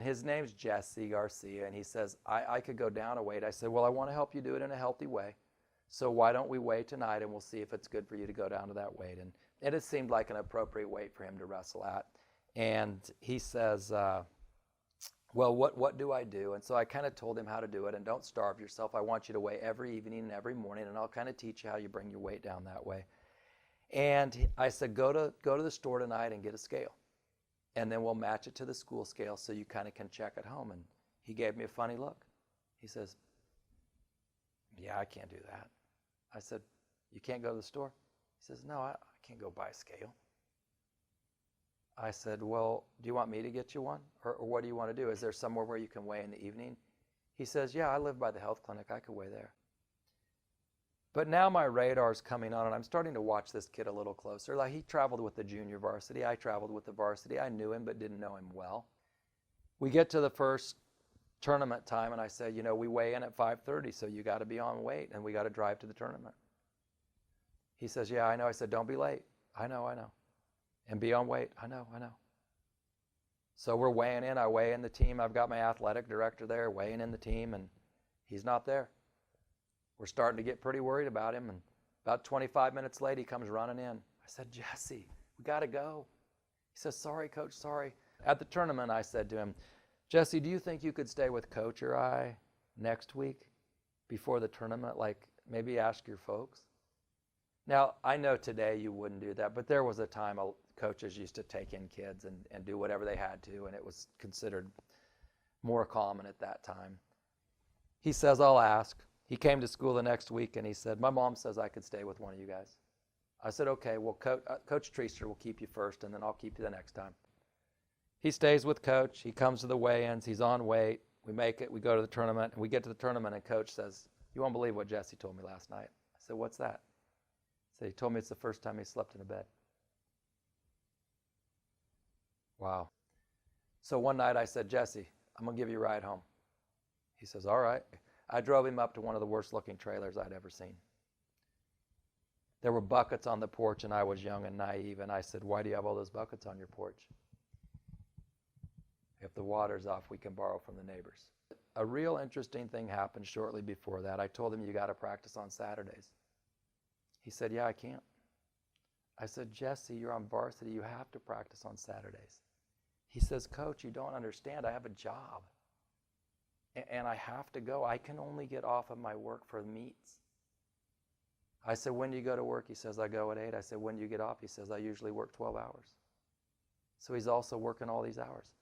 His name's Jesse Garcia, and he says, I could go down a weight. I said, well, I want to help you do it in a healthy way. So why don't we weigh tonight, and we'll see if it's good for you to go down to that weight. And it seemed like an appropriate weight for him to wrestle at. And he says, well, what do I do? And so I kind of told him how to do it. And don't starve yourself. I want you to weigh every evening and every morning, and I'll kind of teach you how you bring your weight down that way. And I said, go to the store tonight and get a scale. And then we'll match it to the school scale so you kind of can check at home. And he gave me a funny look. He says, yeah, I can't do that. I said, you can't go to the store? He says, no, I can't go buy a scale. I said, well, do you want me to get you one? Or what do you want to do? Is there somewhere where you can weigh in the evening? He says, yeah, I live by the health clinic. I could weigh there. But now my radar's coming on, and I'm starting to watch this kid a little closer. Like, he traveled with the junior varsity. I traveled with the varsity. I knew him but didn't know him well. We get to the first tournament time, and I said, you know, we weigh in at 5:30, so you got to be on weight, and we got to drive to the tournament. He says, yeah, I know. I said, don't be late. I know. And be on weight. I know. So we're weighing in. I weigh in the team. I've got my athletic director there weighing in the team, and he's not there. We're starting to get pretty worried about him, and about 25 minutes late, he comes running in. I said, Jesse, we got to go. He says, sorry, Coach, sorry. At the tournament, I said to him, Jesse, do you think you could stay with Coach or I next week before the tournament? Like, maybe ask your folks? Now, I know today you wouldn't do that, but there was a time coaches used to take in kids and do whatever they had to, and it was considered more common at that time. He says, I'll ask. He came to school the next week, and he said, my mom says I could stay with one of you guys. I said, okay, well, Coach Treaster will keep you first, and then I'll keep you the next time. He stays with Coach. He comes to the weigh-ins. He's on weight. We make it. We go to the tournament, and we get to the tournament, and Coach says, you won't believe what Jesse told me last night. I said, what's that? He said, he told me it's the first time he slept in a bed. Wow. So one night I said, Jesse, I'm going to give you a ride home. He says, all right. I drove him up to one of the worst-looking trailers I'd ever seen. There were buckets on the porch, and I was young and naive, and I said, why do you have all those buckets on your porch? If the water's off, we can borrow from the neighbors. A real interesting thing happened shortly before that. I told him, you got to practice on Saturdays. He said, yeah, I can't. I said, Jesse, you're on varsity. You have to practice on Saturdays. He says, Coach, you don't understand. I have a job. And I have to go. I can only get off of my work for meets. I said, when do you go to work? He says, I go at 8. I said, when do you get off? He says, I usually work 12 hours. So he's also working all these hours.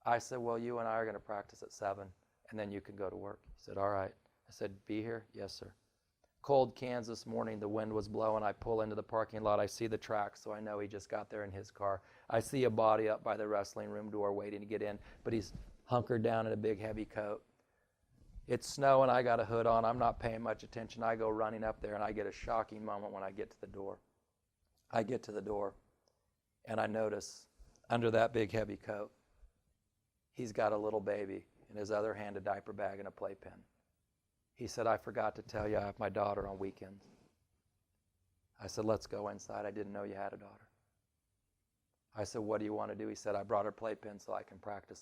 I said, well, you and I are going to practice at 7, and then you can go to work. He said, all right. I said, be here? Yes, sir. Cold Kansas morning, the wind was blowing. I pull into the parking lot. I see the tracks, so I know he just got there in his car. I see a body up by the wrestling room door waiting to get in, but he's hunkered down in a big, heavy coat. It's snowing. I got a hood on. I'm not paying much attention. I go running up there, and I get a shocking moment when I get to the door. I get to the door, and I notice under that big, heavy coat, he's got a little baby, in his other hand a diaper bag and a playpen. He said, I forgot to tell you I have my daughter on weekends. I said, let's go inside. I didn't know you had a daughter. I said, what do you want to do? He said, I brought her playpen so I can practice.